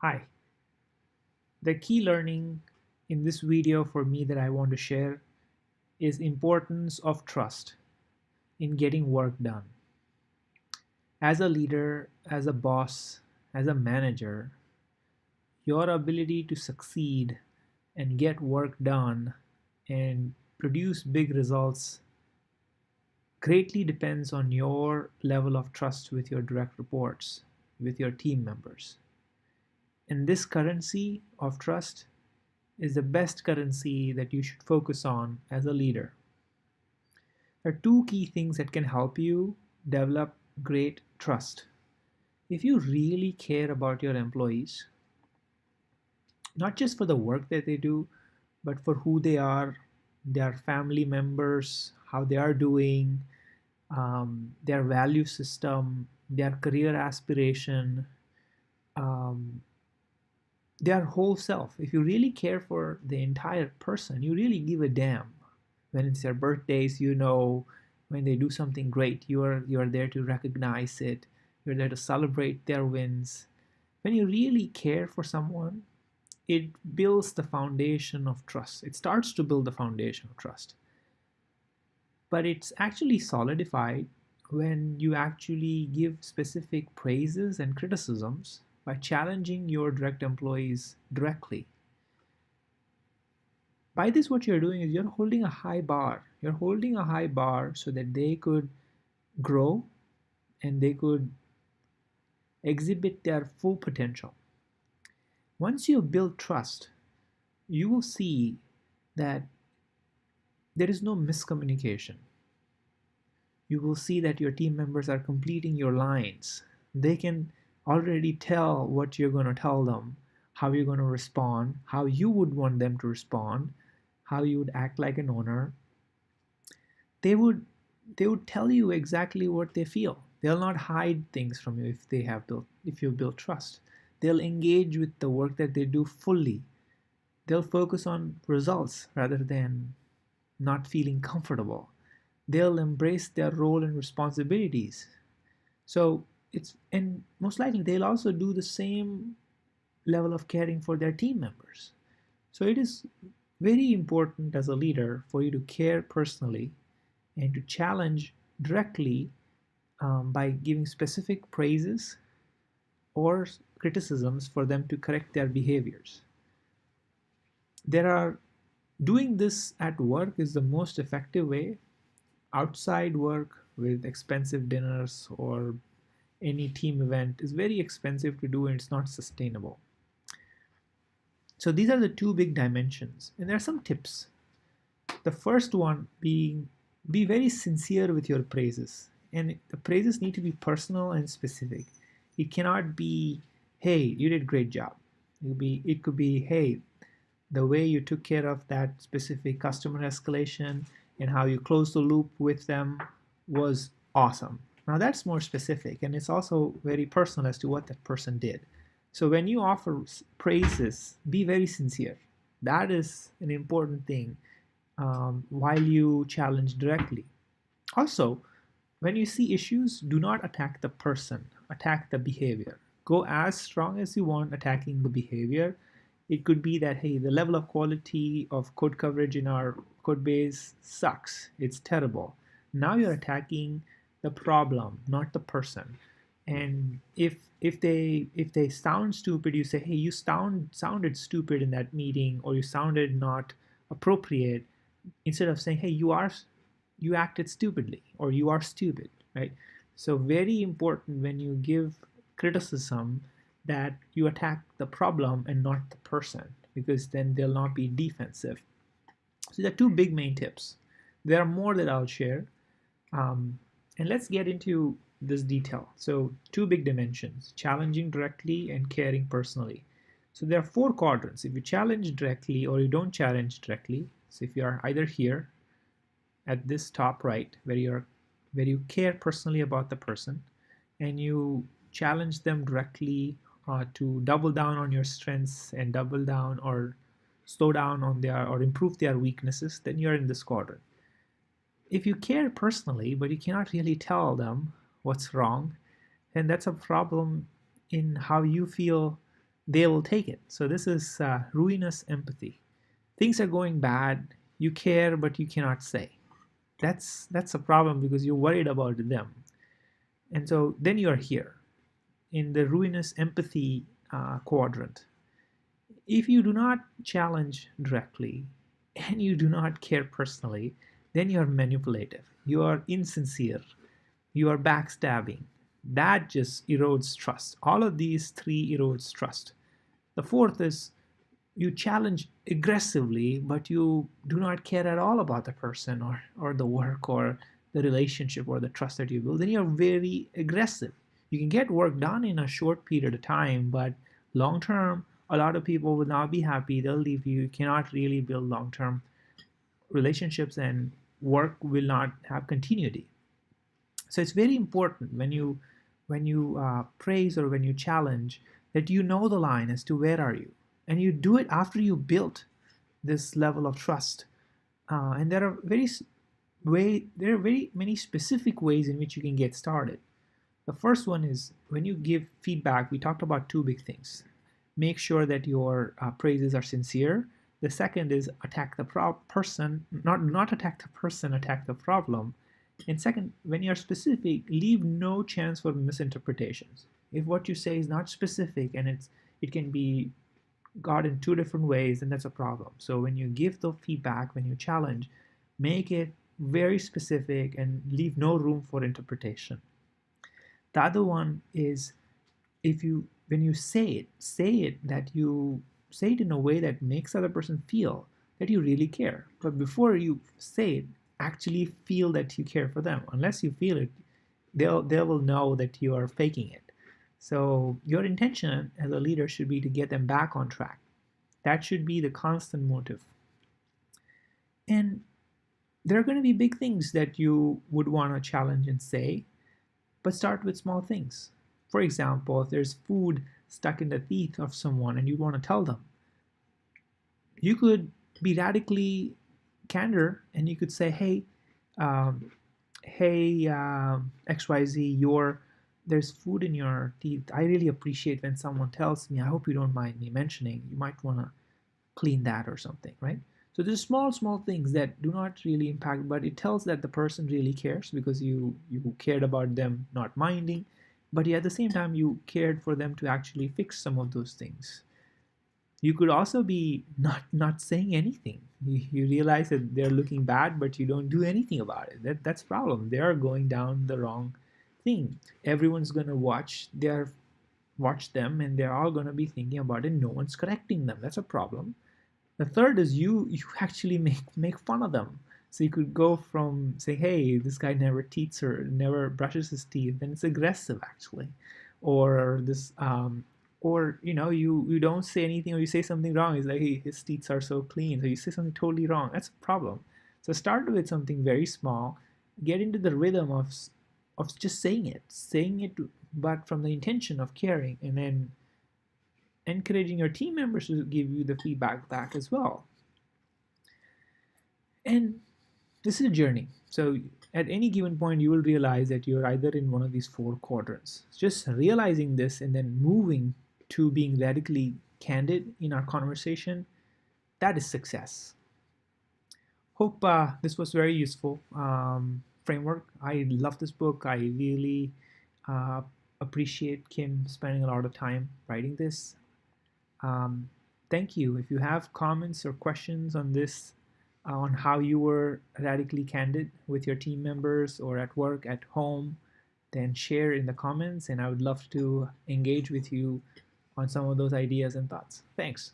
Hi, the key learning in this video for me that I want to share is importance of trust in getting work done. As a leader, as a boss, as a manager, your ability to succeed and get work done and produce big results greatly depends on your level of trust with your direct reports, with your team members. And this currency of trust is the best currency that you should focus on as a leader. There are two key things that can help you develop great trust. If you really care about your employees, not just for the work that they do, but for who they are, their family members, how they are doing, their value system, their career aspiration, um, their whole self. If you really care for the entire person, you really give a damn. When it's their birthdays, when they do something great, you are there to recognize it. You're there to celebrate their wins. When you really care for someone, it builds the foundation of trust. It starts to build the foundation of trust. But it's actually solidified when you actually give specific praises and criticisms by challenging your direct employees directly. By this, what you're doing is you're holding a high bar. You're holding a high bar so that they could grow and they could exhibit their full potential. Once you build trust, you will see that there is no miscommunication. You will see that your team members are completing your lines. They can already tell what you're going to tell them, how you're going to respond, how you would want them to respond, how you would act like an owner. They would tell you exactly what they feel. They'll not hide things from you if you've built trust. They'll engage with the work that they do fully. They'll focus on results rather than not feeling comfortable. They'll embrace their role and responsibilities. So and most likely they'll also do the same level of caring for their team members. So it is very important as a leader for you to care personally and to challenge directly by giving specific praises or criticisms for them to correct their behaviors. There are Doing this at work is the most effective way. Outside work with expensive dinners or any team event is very expensive to do and it's not sustainable. So these are the two big dimensions, and there are some tips. The first one being, be very sincere with your praises, and the praises need to be personal and specific. It cannot be, hey, you did a great job. It could be, hey, the way you took care of that specific customer escalation and how you closed the loop with them was awesome. Now that's more specific, and it's also very personal as to what that person did. So when you offer praises, be very sincere. That is an important thing while you challenge directly. Also, when you see issues, do not attack the person, attack the behavior. Go as strong as you want attacking the behavior. It could be that, hey, the level of quality of code coverage in our code base sucks. It's terrible. Now you're attacking the problem, not the person. And if they sound stupid, you say, hey, you sounded stupid in that meeting, or you sounded not appropriate, instead of saying, hey, you acted stupidly, or you are stupid, right? So very important when you give criticism that you attack the problem and not the person, because then they'll not be defensive. So there are two big main tips. There are more that I'll share, and let's get into this detail. So two big dimensions: challenging directly and caring personally. So there are four quadrants. If you challenge directly or you don't challenge directly, so if you are either here at this top right, where you care personally about the person and you challenge them directly to double down on your strengths and double down or slow down on their or improve their weaknesses, then you're in this quadrant. If you care personally but you cannot really tell them what's wrong, then that's a problem in how you feel they will take it. So this is ruinous empathy. Things are going bad, you care, but you cannot say. That's a problem because you're worried about them. And so then you are here in the ruinous empathy quadrant. If you do not challenge directly and you do not care personally, then you are manipulative, you are insincere, you are backstabbing. That just erodes trust. All of these three erodes trust. The fourth is you challenge aggressively, but you do not care at all about the person or the work or the relationship or the trust that you build. Then you're very aggressive. You can get work done in a short period of time, but long term, a lot of people will not be happy. They'll leave you. You cannot really build long term relationships, and work will not have continuity. So it's very important when you praise or when you challenge that you know the line as to where are you, and you do it after you built this level of trust. And there are very many specific ways in which you can get started. The first one is when you give feedback. We talked about two big things. Make sure that your praises are sincere. The second is attack the person, not attack the person, attack the problem. And second, when you're specific, leave no chance for misinterpretations. If what you say is not specific and it can be got in two different ways, then that's a problem. So when you give the feedback, when you challenge, make it very specific and leave no room for interpretation. The other one is if you when you say it in a way that makes the other person feel that you really care. But before you say it, actually feel that you care for them. Unless you feel it, they will know that you are faking it. So your intention as a leader should be to get them back on track. That should be the constant motive. And there are going to be big things that you would want to challenge and say, but start with small things. For example, if there's food stuck in the teeth of someone and you want to tell them, you could be radically candor and you could say, um, hey, XYZ, there's food in your teeth. I really appreciate when someone tells me. I hope you don't mind me mentioning. You might want to clean that or something, right? So there's small things that do not really impact, but it tells that the person really cares because you cared about them not minding, but at the same time you cared for them to actually fix some of those things. You could also be not saying anything. You realize that they're looking bad, but you don't do anything about it. That's a problem. They are going down the wrong thing. Everyone's gonna watch them, and they're all gonna be thinking about it. No one's correcting them. That's a problem. The third is you actually make fun of them. So you could go from saying, "Hey, this guy never teats or never brushes his teeth," then it's aggressive actually, or this, or you don't say anything or you say something wrong. It's like, "Hey, his teeth are so clean," so you say something totally wrong. That's a problem. So start with something very small, get into the rhythm of just saying it, but from the intention of caring, and then encouraging your team members to give you the feedback back as well. And this is a journey. So at any given point, you will realize that you're either in one of these four quadrants. Just realizing this and then moving to being radically candid in our conversation, that is success. Hope this was very useful framework. I love this book. I really uh, appreciate Kim spending a lot of time writing this. Um, Thank you. If you have comments or questions on this, on how you were radically candid with your team members or at work, at home, then share in the comments, and I would love to engage with you on some of those ideas and thoughts. Thanks.